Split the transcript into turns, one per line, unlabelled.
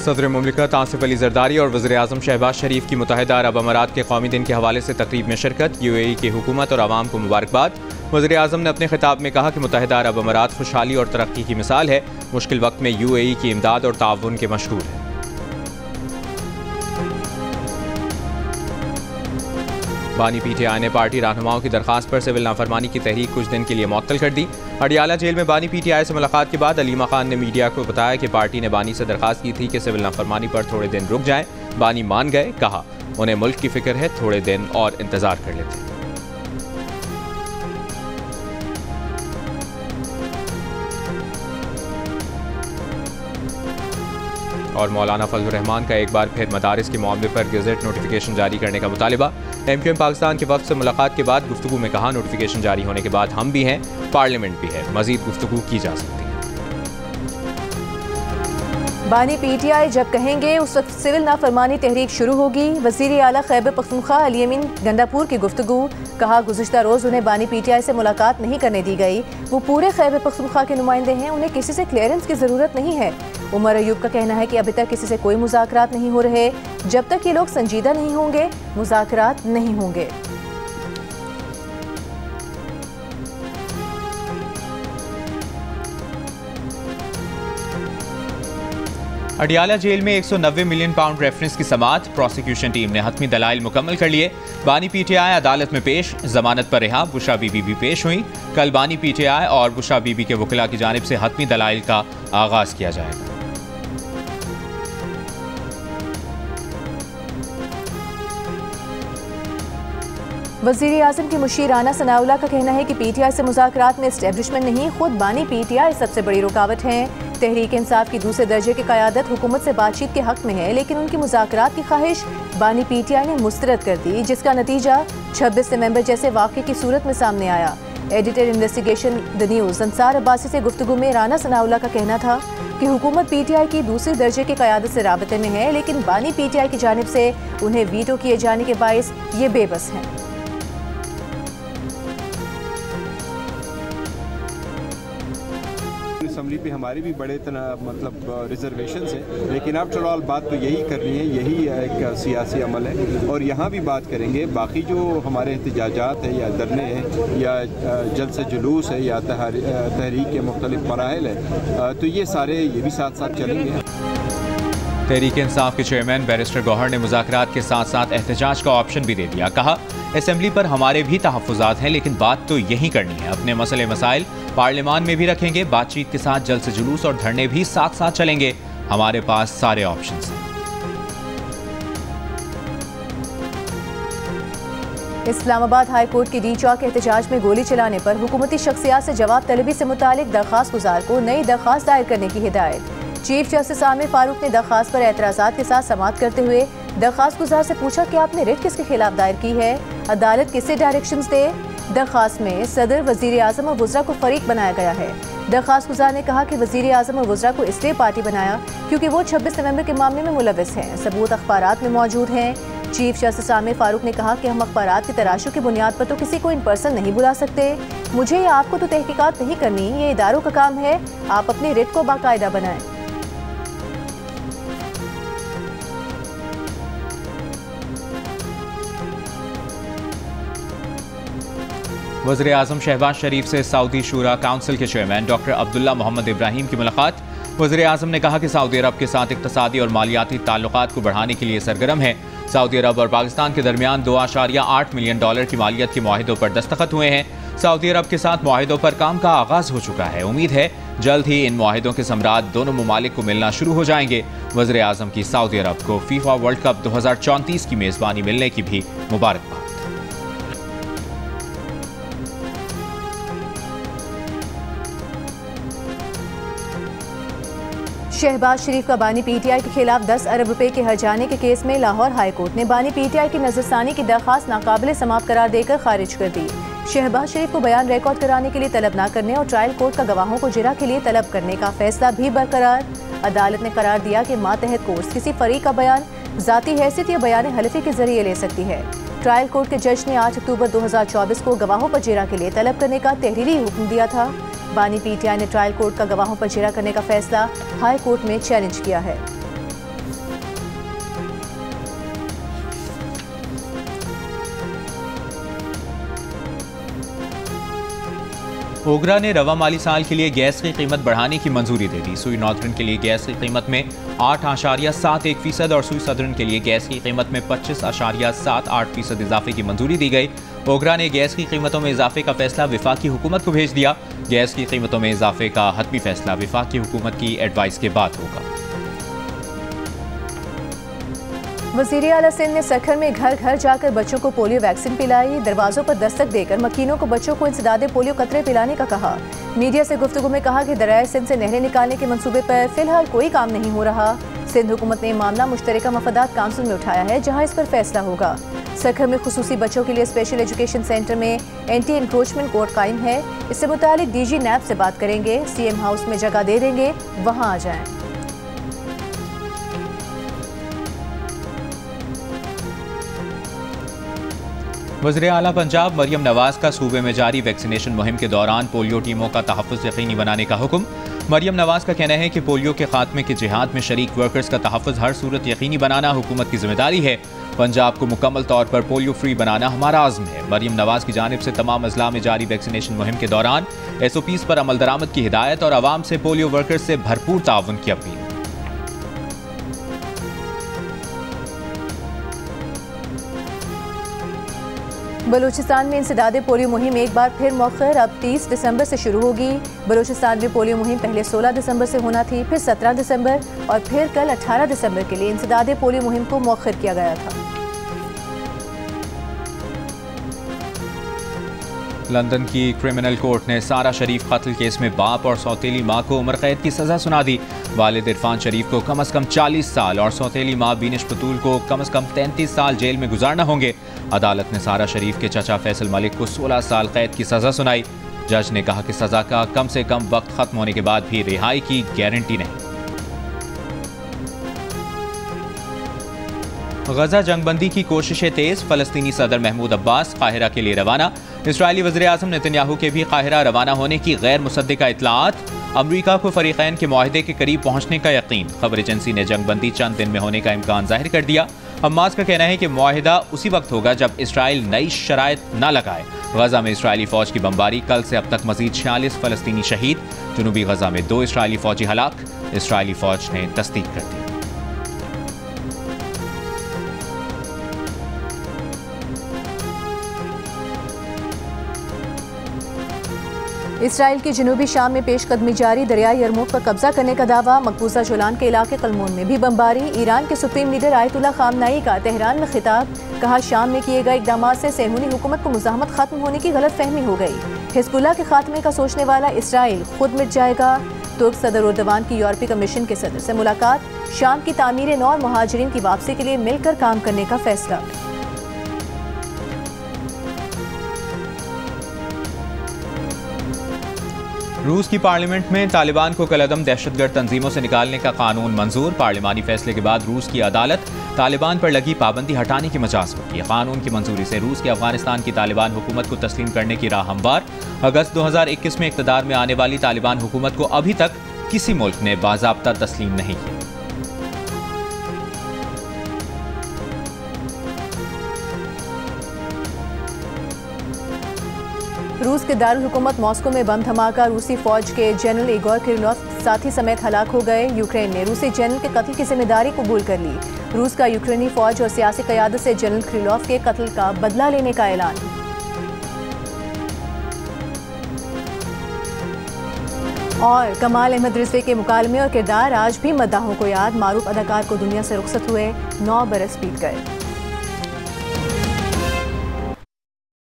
सदर मुमलिकत आसिफ अली जरदारी और वज़ीर आज़म शहबाज शरीफ की मुत्तहिदा अरब अमारात के कौमी दिन के हवाले से तकरीब में शिरकत। UAE की हुकूमत और आवाम को मुबारकबाद। वज़ीर आज़म ने अपने खिताब में कहा कि मुत्तहिदा अरब अमारात खुशहाली और तरक्की की मिसाल है। मुश्किल वक्त में UAE की इमदाद और ताउन के मशहूर है। बानी PTI ने पार्टी रहनुमाओं की दरखास्त पर सिविल नाफरमानी की तहरीक कुछ दिन के लिए मुअत्तल कर दी। अडियाला जेल में बानी PTI से मुलाकात के बाद अलीमा खान ने मीडिया को बताया कि पार्टी ने बानी से दरखास्त की थी कि सिविल नाफरमानी पर थोड़े दिन रुक जाएं। बानी मान गए, कहा उन्हें मुल्क की फिक्र है, थोड़े दिन और इंतजार कर लेते। और मौलाना फजल रहमान का एक बार फिर मदारिस के मामले पर गज़ेट नोटिफिकेशन जारी करने का मुतालिबा। MQM पाकिस्तान के वक्त से मुलाकात के बाद गुफ्तगू में कहा, नोटिफिकेशन जारी होने के बाद हम भी हैं, पार्लियामेंट भी है, मजीद गुफ्तगू की जा सकती है।
बानी PTI जब कहेंगे उस वक्त सिविल नाफरमानी तहरीक शुरू होगी। वज़ीर आला खैबर पख्तूनख्वा अली अमीन गंडापुर की गुफ्तगू। कहा, गुज़िश्ता रोज़ उन्हें बानी PTI से मुलाकात नहीं करने दी गई। वो पूरे खैबर पख्तूनख्वा के नुमाइंदे हैं, उन्हें किसी से क्लियरेंस की ज़रूरत नहीं है। उमर अयूब का कहना है कि अभी तक किसी से कोई मुज़ाकरात नहीं हो रहे। जब तक ये लोग संजीदा नहीं होंगे, मुज़ाकरात नहीं होंगे।
अडियाला जेल में 190 मिलियन पाउंड रेफरेंस की समाअत। प्रोसिक्यूशन टीम ने हतमी दलाइल मुकम्मल कर लिए। बानी PTI अदालत में पेश, जमानत पर रिहा। बुशरा बीबी भी पेश हुई। कल बानी PTI और बुशरा बीबी के वकीला की जानिब से हतमी दलाइल का आगाज किया जाएगा।
वज़ीर आज़म की मुशीर राना सनाउल्लाह का कहना है कि PTI से मुज़ाकरात में एस्टेब्लिशमेंट नहीं, खुद बानी PTI सबसे बड़ी रुकावट हैं। तहरीक इंसाफ की दूसरे दर्जे की क़यादत हुकूमत से बातचीत के हक़ में है, लेकिन उनकी मुज़ाकरात की ख्वाहिश बानी PTI ने मुस्तरद कर दी, जिसका नतीजा 26 सितंबर जैसे वाक़े की सूरत में सामने आया। Editor investigation the news Ansar Abbasi से गुफ्तगू में राना सनाउल्लाह का कहना था कि हुकूमत PTI की दूसरे दर्जे की क़यादत से राबते में है, लेकिन बानी PTI की जानिब से उन्हें वीटो किए जाने के बाइस ये बेबस हैं।
असम्बली पे हमारे भी बड़े मतलब रिजर्वेशंस हैं, लेकिन आफ्टर ऑल बात तो यही करनी है, यही एक सियासी अमल है और यहाँ भी बात करेंगे। बाकी जो हमारे एहतजाजात है या धरने हैं या जलसे जुलूस है या तहरीक के मुख्तलिफ मराहिल है, तो ये सारे ये भी साथ साथ चलेंगे।
तहरीक इंसाफ के चेयरमैन बैरिस्टर गौहर ने मुज़ाकरात के साथ साथ एहतजाज का ऑप्शन भी दे दिया। कहा, असेंबली पर हमारे भी तहफ़्फ़ुज़ात हैं, लेकिन बात तो यही करनी है। अपने मसले मसाइल पार्लियामान में भी रखेंगे। बातचीत के साथ जलसे जुलूस और धरने भी साथ साथ चलेंगे। हमारे पास सारे ऑप्शंस हैं।
इस्लामाबाद हाई कोर्ट की डी चौक एहतजाज में गोली चलाने पर हुकूमती शख्सियात से जवाब तलबी से मुतालिक दरख्वास्त गुजार को नई दरख्वास्त दायर करने की हिदायत। चीफ जस्टिस आमिर फारूक ने दरख्वास्त पर एतराज़ात के साथ समाअत करते हुए दरख्वास्त गुजार से पूछा कि आपने रिट किसके खिलाफ दायर की है, अदालत किसे डायरेक्शंस दे। दरख्वास्त में सदर, वज़ीर आज़म और वज़रा को फरीक बनाया गया है। दरख्वास्त गुजार ने कहा कि वज़ीर आज़म और वज़रा को इसलिए पार्टी बनाया क्योंकि वो 26 नवंबर के मामले में मुलविस हैं। सबूत अखबारात में मौजूद हैं। चीफ जस्टिस आमिर फारूक ने कहा कि हम अखबारात की तराशों की बुनियाद पर तो किसी को इन पर्सन नहीं बुला सकते। मुझे या आपको तो तहकीकात नहीं करनी, ये इदारों का काम है। आप अपनी रिट को बाकायदा बनाएं।
वज़ीर आज़म शहबाज शरीफ से सऊदी शूरा काउंसिल के चेयरमैन डॉक्टर अब्दुल्ला मोहम्मद इब्राहिम की मुलाकात। वज़ीर आज़म ने कहा कि सऊदी अरब के साथ इक़्तिसादी और मालियाती ताल्लुकात को बढ़ाने के लिए सरगर्म है। सऊदी अरब और पाकिस्तान के दरमियान $2.8 मिलियन की मालियत के मुआहिदों पर दस्तखत हुए हैं। सऊदी अरब के साथ मुआहिदों पर काम का आगाज हो चुका है। उम्मीद है जल्द ही इन मुआहिदों के समरात दोनों ममालिक को मिलना शुरू हो जाएंगे। वज़ीर आज़म की सऊदी अरब को फीफा वर्ल्ड कप 2034 की मेज़बानी मिलने की भी मुबारकबाद।
शहबाज शरीफ का बानी PTI के खिलाफ 10 अरब रुपए के हर्जाने के केस में लाहौर हाई कोर्ट ने बानी PTI की नजरसानी की दरख्वास्त नाकाबिले समाप्त करार देकर खारिज कर दी। शहबाज शरीफ को बयान रिकॉर्ड कराने के लिए तलब न करने और ट्रायल कोर्ट का गवाहों को जिरा के लिए तलब करने का फैसला भी बरकरार। अदालत ने करार दिया कि मातहत कोर्ट किसी फरीक का बयान ज़ाती हैसियत या बयान हलफी के जरिए ले सकती है। ट्रायल कोर्ट के जज ने 8 अक्टूबर 2024 को गवाहों पर जिरा के लिए तलब करने का तहरीरी हुक्म दिया था। बानी PTI ने ट्रायल कोर्ट का गवाहों पर जिरा करने का फैसला हाई कोर्ट में चैलेंज किया है।
ओगरा ने रवा माली साल के लिए गैस की कीमत बढ़ाने की मंजूरी दे दी। सुई नॉर्दर्न के लिए गैस की कीमत में 8.71% और सुई सदर्न के लिए गैस की कीमत में 25.78% इजाफे की मंजूरी दी गई। ओगरा ने गैस की कीमतों में इजाफे का फैसला वफाकी हुकूमत को भेज दिया। गैस की कीमतों में इजाफे का हतमी फैसला वफाकी हुकूमत की एडवाइस के बाद होगा।
वज़ीर आला सिंध ने सखर में घर घर जाकर बच्चों को पोलियो वैक्सीन पिलाई। दरवाजों पर दस्तक देकर मकीनों को बच्चों को इंसदादे पोलियो कतरे पिलाने का कहा। मीडिया से गुफ्तगू में कहा कि दरियाए सिंध से नहरें निकालने के मंसूबे पर फिलहाल कोई काम नहीं हो रहा। सिंध हुकूमत ने मामला मुश्तरका मफादात काउंसिल में उठाया है, जहाँ इस पर फैसला होगा। सखर में खुसूसी बच्चों के लिए स्पेशल एजुकेशन सेंटर में एंटी इंक्रोचमेंट कोर्ट कायम है। इससे मुतालिक DG नैब से बात करेंगे। CM हाउस में जगह दे देंगे, वहाँ आ जाएं।
वज़ीर आला पंजाब मरियम नवाज का सूबे में जारी वैक्सीनेशन मुहिम के दौरान पोलियो टीमों का तहफ़्फ़ुज़ यकीनी बनाने का हुक्म। मरियम नवाज का कहना है कि पोलियो के खात्मे के जिहाद में शरीक वर्कर्स का तहफ़्फ़ुज़ हर सूरत यकीनी बनाना हुकूमत की जिम्मेदारी है। पंजाब को मुकम्मल तौर पर पोलियो फ्री बनाना हमारा आज़्म है। मरियम नवाज की जानिब से तमाम अजला में जारी वैक्सीनेशन मुहिम के दौरान SOPs पर अमल दरामद की हिदायत और आवाम से पोलियो वर्कर्स से भरपूर ताउन की अपील।
बलूचिस्तान में इंसदादे पोलियो मुहिम एक बार फिर मौखर अब 30 दिसंबर से शुरू होगी। बलूचिस्तान में पोलियो मुहिम पहले 16 दिसंबर से होना थी, फिर 17 दिसंबर और फिर कल 18 दिसंबर के लिए इंसदादे पोलियो मुहिम को मौखर किया गया था।
लंदन की क्रिमिनल कोर्ट ने सारा शरीफ कत्ल केस में बाप और सौतेली मां को उम्र कैद की सजा सुना दी। वालिद इरफान शरीफ को कम से कम 40 साल और सौतेली मां बीनिश बतूल को कम से कम 33 साल जेल में गुजारना होंगे। अदालत ने सारा शरीफ के चाचा फैसल मलिक को 16 साल कैद की सजा सुनाई। जज ने कहा कि सजा का कम से कम वक्त खत्म होने के बाद भी रिहाई की गारंटी नहीं। गजा जंगबंदी की कोशिशें तेज। फलस्तीनी सदर महमूद अब्बास काहिरा के लिए रवाना। इस्राइली वज़ीर आज़म नेतन्याहू के भी काहिरा रवाना होने की गैर मुसद्दिका इत्तलात। अमरीका को फरीक़ैन के मुआहदे के करीब पहुंचने का यकीन। खबर एजेंसी ने जंगबंदी चंद दिन में होने का इम्कान जाहिर कर दिया। हमास का कहना है कि मुआहदा उसी वक्त होगा जब इसराइल नई शराइत न लगाए। गजा में इसराइली फौज की बमबारी। कल से अब तक मजीद 46 फलस्तीनी शहीद। जनूबी गजा में 2 इसराइली फौजी हलाक। इसराइली फौज ने तस्दीक कर दी।
इसराइल की जनूबी शाम में पेशकदमी जारी। दरियाई यरमूक पर कब्जा करने का दावा। मकबूजा जोलान के इलाके कलमोन में भी बमबारी। ईरान के सुप्रीम लीडर आयतुल्लाह खामनाई का तेहरान में खिताब। कहा शाम में किए गए इकदाम से सेहूनी हुकूमत को मुज़ाहमत खत्म होने की गलत फहमी हो गई। हिज़्बुल्लाह के खात्मे का सोचने वाला इसराइल खुद मिट जाएगा। तुर्क सदर उर्दवान की यूरोपीय कमीशन के सदर से मुलाकात। शाम की तामीर नौ और मुहाजिरीन की वापसी के लिए मिलकर काम करने का फैसला।
रूस की पार्लियामेंट में तालिबान को कलअदम दहशतगर्द तंजीमों से निकालने का कानून मंजूर। पार्लिमानी फैसले के बाद रूस की अदालत तालिबान पर लगी पाबंदी हटाने की मजाज होगी। कानून की मंजूरी से रूस के अफगानिस्तान की तालिबान हुकूमत को तस्लीम करने की राह हमवार। अगस्त 2021 में इक़्तिदार में आने वाली तालिबान हुकूमत को अभी तक किसी मुल्क ने बाज़ाब्ता तस्लीम नहीं किया।
रूस के दारुल हुकूमत मॉस्को में बम धमाका। रूसी फौज के जनरल इगोर किरिलोव साथी समेत हलाक हो गए। यूक्रेन ने रूसी जनरल के कत्ल की जिम्मेदारी कबूल कर ली। रूस का यूक्रेनी फौज और सियासी क़यादत से जनरल किरिलोव के कत्ल का बदला लेने का ऐलान। और कमाल अहमद रिजवी के मुकालमे और किरदार आज भी मद्दाहों को याद। मारूफ अदाकार को दुनिया से रुखसत हुए 9 बरस बीत गए।